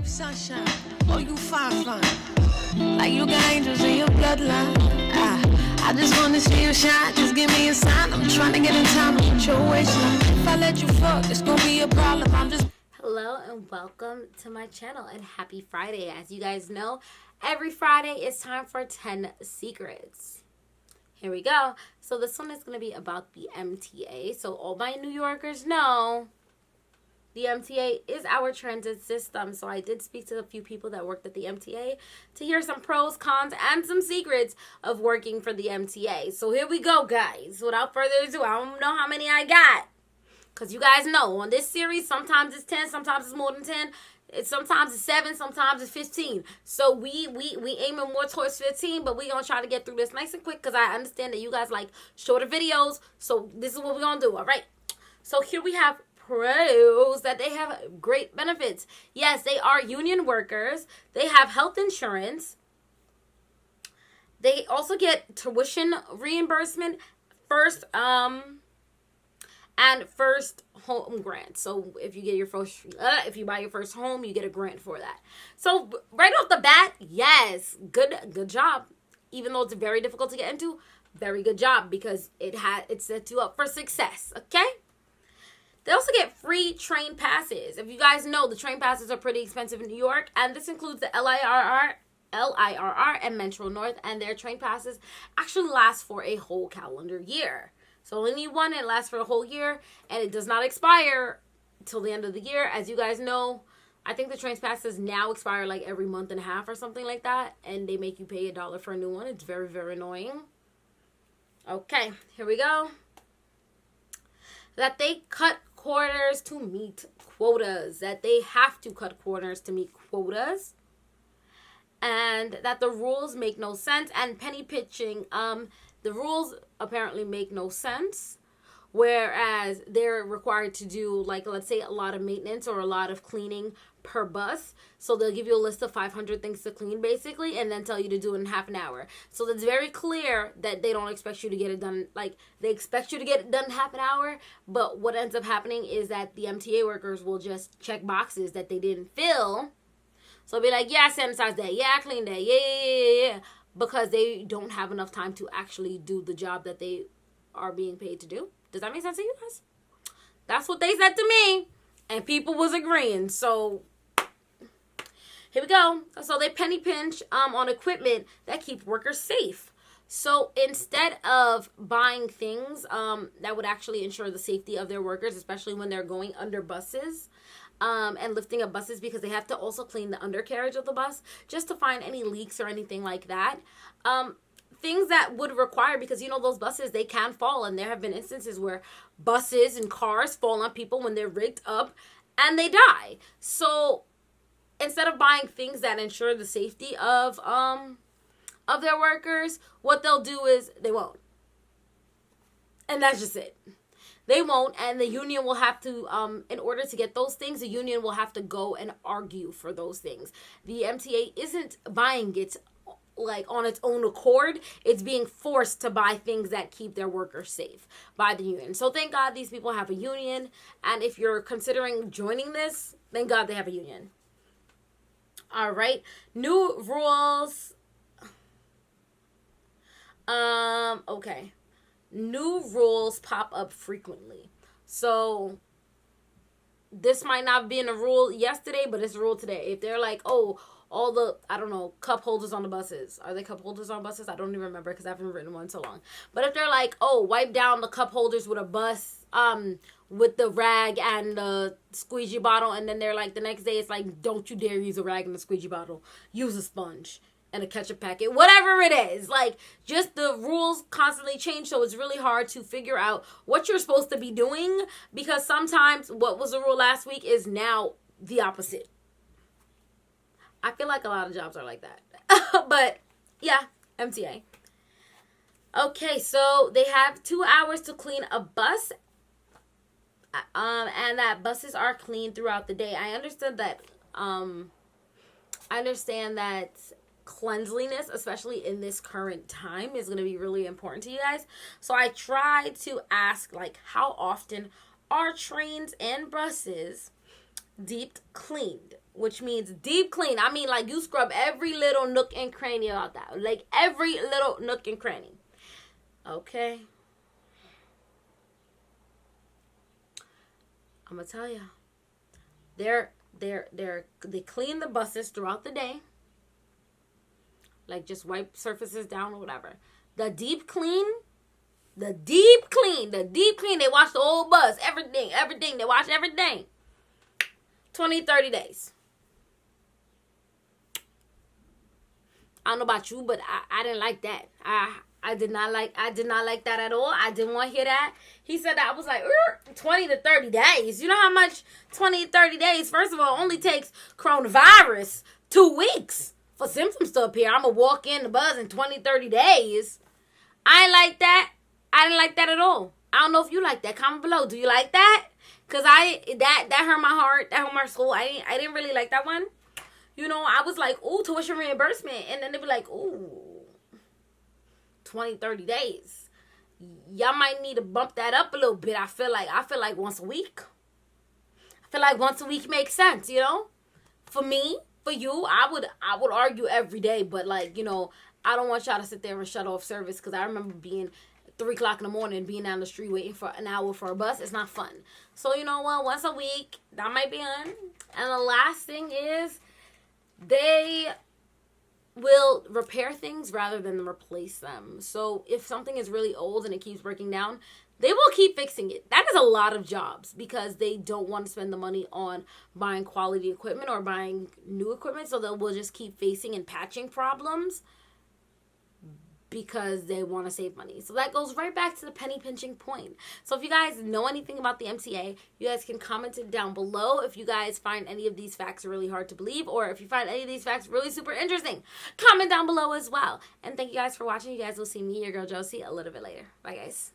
sunshine. Oh, you fine. Like you got angels in your bloodline. I just wanna see you shine. Just give me a sign. I'm trying to get in time with your waistline. If I let you fuck, it's gonna be a problem. Hello and welcome to my channel and happy Friday. As you guys know, every Friday it's time for 10 secrets. Here we go. So this one is going to be about the MTA. So all my New Yorkers know the MTA is our transit system. So I did speak to a few people that worked at the MTA to hear some pros, cons, and some secrets of working for the MTA. So here we go, guys. Without further ado, I don't know how many I got. Because you guys know, on this series, sometimes it's 10, sometimes it's more than 10. Sometimes it's 7, sometimes it's 15. So we aiming more towards 15, but we going to try to get through this nice and quick because I understand that you guys like shorter videos. So this is what we're going to do, all right? So here we have pros that they have great benefits. Yes, they are union workers. They have health insurance. They also get tuition reimbursement, first home grant. So if you get your if you buy your first home, you get a grant for that. So right off the bat, yes, good job. Even though it's very difficult to get into, very good job because it sets you up for success. Okay. They also get free train passes. If you guys know, the train passes are pretty expensive in New York, and this includes the LIRR and Metro North, and their train passes actually last for a whole calendar year. So only need one, it lasts for a whole year, and it does not expire till the end of the year. As you guys know, I think the train passes now expire like every month and a half or something like that, and they make you pay $1 for a new one. It's very, very annoying. Okay, here we go. That they cut corners to meet quotas. That they have to cut corners to meet quotas. And that the rules make no sense. And penny pitching, the rules apparently make no sense, whereas they're required to do, like, let's say a lot of maintenance or a lot of cleaning per bus. So they'll give you a list of 500 things to clean, basically, and then tell you to do it in half an hour. So it's very clear that they don't expect you to get it done. Like, they expect you to get it done in half an hour, but what ends up happening is that the MTA workers will just check boxes that they didn't fill. So be like, yeah, I sanitized that. Yeah, I cleaned that. Yeah. Because they don't have enough time to actually do the job that they are being paid to do. Does that make sense to you guys? That's what they said to me. And people was agreeing. So here we go. So they penny pinch on equipment that keep workers safe. So instead of buying things that would actually ensure the safety of their workers, especially when they're going under buses, and lifting up buses, because they have to also clean the undercarriage of the bus just to find any leaks or anything like that. Things that would require, because you know those buses, they can fall, and there have been instances where buses and cars fall on people when they're rigged up and they die. So instead of buying things that ensure the safety of their workers, what they'll do is they won't. And that's just it. They won't, and the union will have to, in order to get those things, the union will have to go and argue for those things. The MTA isn't buying it, like, on its own accord. It's being forced to buy things that keep their workers safe by the union. So thank God these people have a union, and if you're considering joining this, thank God they have a union. All right, new rules. Okay. New rules pop up frequently. So this might not have been a rule yesterday, but it's a rule today. If they're like, oh, all the, I don't know, cup holders on the buses. Are they cup holders on buses? I don't even remember because I haven't written one so long. But if they're like, oh, wipe down the cup holders with a bus, with the rag and the squeegee bottle. And then they're like, the next day it's like, don't you dare use a rag and a squeegee bottle. Use a sponge and a ketchup packet, whatever it is. Like, just the rules constantly change, so it's really hard to figure out what you're supposed to be doing, because sometimes what was the rule last week is now the opposite. I feel like a lot of jobs are like that. But yeah, MTA. Okay, so they have 2 hours to clean a bus, and that buses are clean throughout the day. I understand that cleanliness, especially in this current time, is going to be really important to you guys. So I tried to ask, like, how often are trains and buses deep cleaned? which means deep clean. I mean, like, you scrub every little nook and cranny about that. Like, every little nook and cranny. Okay. I'm gonna tell you. They clean the buses throughout the day. Like, just wipe surfaces down or whatever. The deep clean, they wash the whole bus, everything. They wash everything. 20, 30 days. I don't know about you, but I didn't like that. I did not like that at all. I didn't want to hear that. He said that. I was like, 20 to 30 days. You know how much 20 to 30 days, first of all, only takes coronavirus 2 weeks for symptoms to appear. I'm going to walk in the buzz in 20, 30 days. I ain't like that. I didn't like that at all. I don't know if you like that. Comment below. Do you like that? Because that hurt my heart. That hurt my soul. I didn't really like that one. You know, I was like, ooh, tuition reimbursement. And then they'd be like, ooh, 20, 30 days. Y'all might need to bump that up a little bit. I feel like once a week. I feel like once a week makes sense, you know? For me, for you, I would argue every day. But, like, you know, I don't want y'all to sit there and shut off service. Because I remember being 3 o'clock in the morning, being down the street waiting for an hour for a bus. It's not fun. So, you know what? Once a week, that might be on. And the last thing is, they will repair things rather than replace them. So if something is really old and it keeps breaking down, they will keep fixing it. That is a lot of jobs because they don't want to spend the money on buying quality equipment or buying new equipment. So they will just keep facing and patching problems because they want to save money. So that goes right back to the penny pinching point. So if you guys know anything about the MTA, you guys can comment it down below if you guys find any of these facts really hard to believe, or if you find any of these facts really super interesting. Comment down below as well. And thank you guys for watching. You guys will see me, your girl Jodessy, a little bit later. Bye, guys.